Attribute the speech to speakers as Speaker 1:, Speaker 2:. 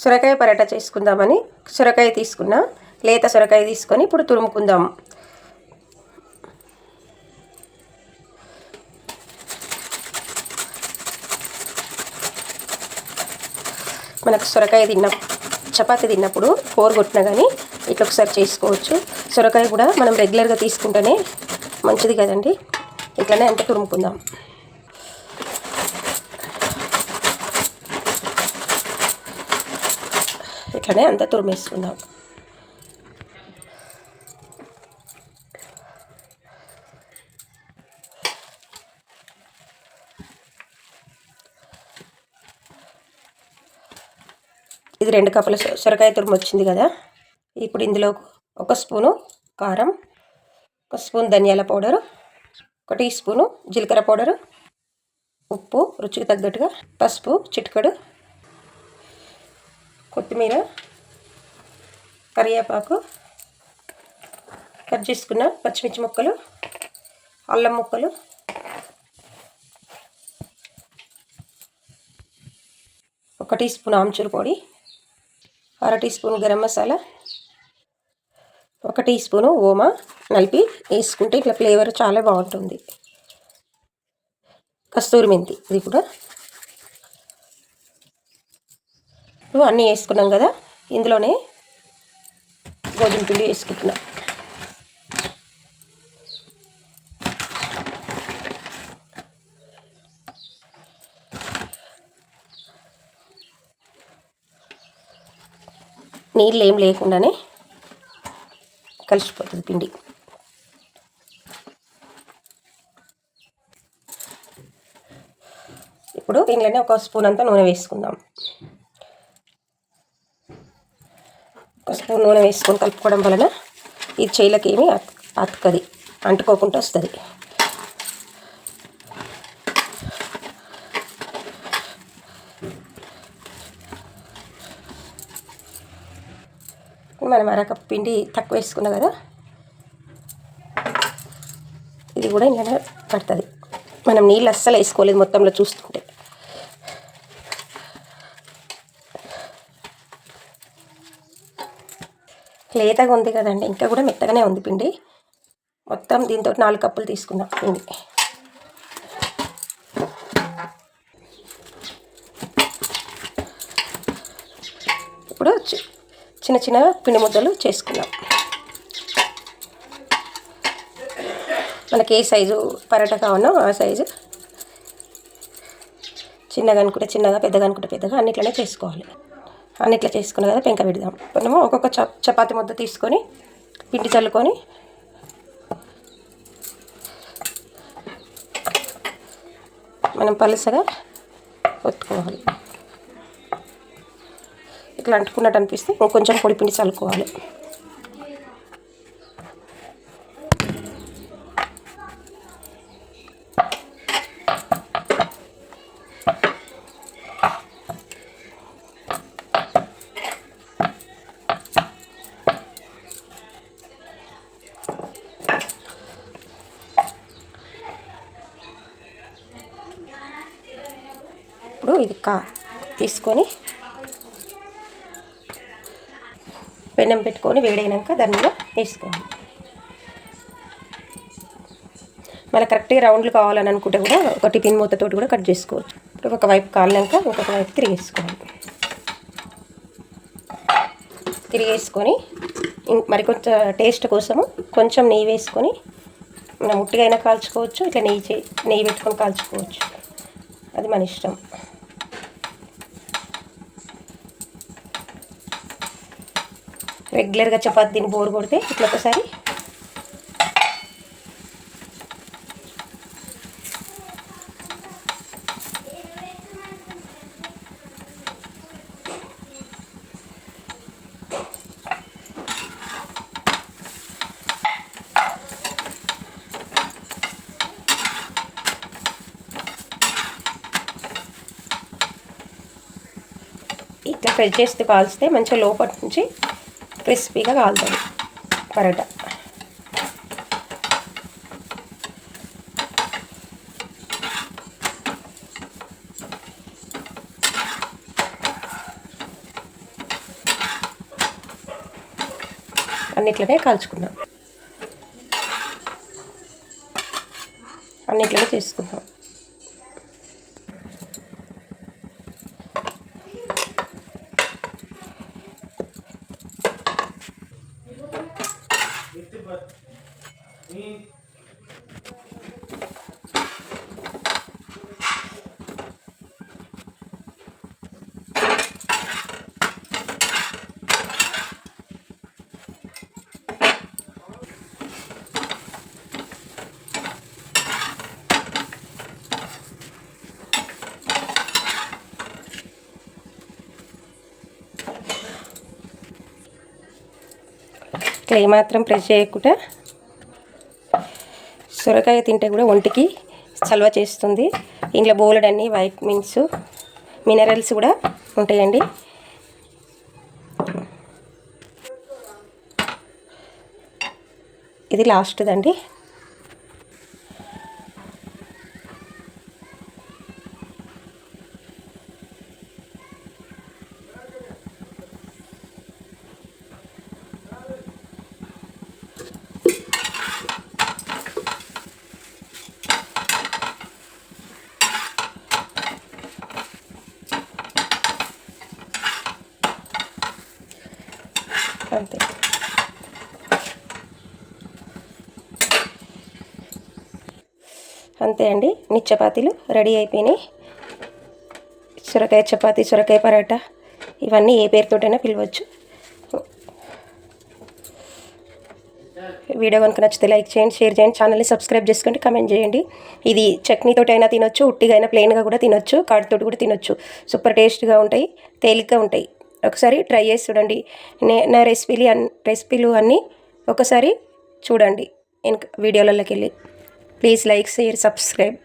Speaker 1: సొరకాయ పరాటా చేసుకుందామని సొరకాయ తీసుకున్నా. లేత సొరకాయ తీసుకొని ఇప్పుడు తురుముకుందాం. మనకు సొరకాయ చపాతీ తిన్నప్పుడు బోర్ కొట్టినా కానీ ఇట్లా ఒకసారి చేసుకోవచ్చు. సొరకాయ కూడా మనం రెగ్యులర్గా తీసుకుంటేనే మంచిది కదండి. ఇట్లనే అంతా తురుముకుందాం. ఇట్లనే అంతా తురిమేసుకుందాం. ఇది 2 కప్పుల సొరకాయ తురుము వచ్చింది కదా. ఇప్పుడు ఇందులో 1 స్పూను కారం, 1 స్పూన్ ధనియాల పౌడరు, 1 టీ స్పూను జీలకర్ర పౌడరు, ఉప్పు రుచికి తగ్గట్టుగా, పసుపు చిటికెడు, కొత్తిమీర, కరివేపాకు, కట్ చేసుకున్న పచ్చిమిర్చి ముక్కలు, అల్లం ముక్కలు, ఒక టీ స్పూన్ ఆమ్చూరు పొడి, 1/2 teaspoon garam masala, 1 teaspoon ఓమా నలిపి వేసుకుంటే ఇట్లా ఫ్లేవర్ చాలా బాగుంటుంది. కస్తూరి మెంతి ఇది కూడా. అన్నీ వేసుకున్నాం కదా. ఇందులోనే గోధుమ పిండి వేసుకుంటున్నా. నీళ్ళు ఏం లేకుండానే కలిసిపోతుంది పిండి. ఇప్పుడు దీనిలోనే 1 స్పూన్ అంతా నూనె వేసుకుందాం. 1 స్పూన్ నూనె వేసుకొని కలుపుకోవడం వలన ఈ చేయిలకి ఏమి అతుకది, అంటుకోకుండా వస్తుంది. మనం 1/2 కప్పు పిండి తక్కువ వేసుకున్నాం కదా, ఇది కూడా ఇలానే పడుతుంది. మనం నీళ్ళు అస్సలు వేసుకోలేదు మొత్తంలో చూస్తుంటే. లేతగా ఉంది కదండి, ఇంకా కూడా మెత్తగానే ఉంది పిండి. మొత్తం దీంతో 4 కప్పులు తీసుకున్నాం పిండి. ఇప్పుడు చిన్న చిన్న పిండి ముద్దలు చేసుకున్నాం. మనకి ఏ సైజు పరాటా కావాలో ఆ సైజు, చిన్నగా అనుకుంటే చిన్నగా, పెద్దగా అనుకుంటే పెద్దగా, అన్నిట్లనే చేసుకోవాలి. అన్నిట్లా చేసుకున్నా కదా పెంక పెడదాం. మనము ఒక్కొక్క చపాతీ ముద్ద తీసుకొని పిండి చల్లుకొని మనం పలుసగా ఒత్తుకోవాలి. ఇట్లా అంటుకున్నట్టు అనిపిస్తే కొంచెం పొడి పిండి చల్లుకోవాలి. ఇప్పుడు ఇది తీసుకొని పెనం పెట్టుకొని వేడైనాక దాని మీద వేసుకోవాలి. మళ్ళీ కరెక్ట్గా రౌండ్లు కావాలని అనుకుంటే కూడా ఒక టిఫిన్ మూతతోటి కూడా కట్ చేసుకోవచ్చు. ఇప్పుడు ఒకవైపు కాలినాక ఇంకొక వైపు తిరిగేసుకోవాలి. తిరిగేసుకొని మరి కొంచెం టేస్ట్ కోసము కొంచెం నెయ్యి వేసుకొని, మనం ఉట్టిగా అయినా కాల్చుకోవచ్చు, ఇట్లా నెయ్యి పెట్టుకొని కాల్చుకోవచ్చు, అది మన ఇష్టం. రెగ్యులర్గా చపాతీ తిని బోర్ కొడితే ఇట్లా ఒకసారి ఇట్లా ఫ్రై చేస్తే కాల్స్తే మంచిగా లోపల నుంచి క్రిస్పీగా కాలుతుంది పరోటా. అన్నిట్లనే కాల్చుకుందాం, అన్నిట్లనే చేసుకుందాం. ఇట్లా ఏమాత్రం ప్రెస్ చేయకుండా, సొరకాయ తింటే కూడా ఒంటికి చలవ చేస్తుంది. ఇంట్లో బోలెడన్ని వైటమిన్స్, మినరల్స్ కూడా ఉంటాయండి. ఇది లాస్ట్దండి. అంతే. అంతే అండి, నీ చపాతీలు రెడీ అయిపోయినాయి. సొరకాయ చపాతీ, సొరకాయ పరాటా, ఇవన్నీ ఏ పేరుతోటైనా పిలవచ్చు. వీడియో కనుక నచ్చితే లైక్ చేయండి, షేర్ చేయండి, ఛానల్ని సబ్స్క్రైబ్ చేసుకోండి, కమెంట్ చేయండి. ఇది చట్నీతోటి అయినా తినొచ్చు, ఉట్టిగా అయినా ప్లెయిన్గా కూడా తినొచ్చు, కాటితోటి కూడా తినొచ్చు. సూపర్ టేస్ట్గా ఉంటాయి, తేలిగ్గా ఉంటాయి. ఒకసారి ట్రై చేసి చూడండి. నా రెసిపీలు అన్నీ ఒకసారి చూడండి వీడియోలలోకి వెళ్ళి. Please like, share, subscribe.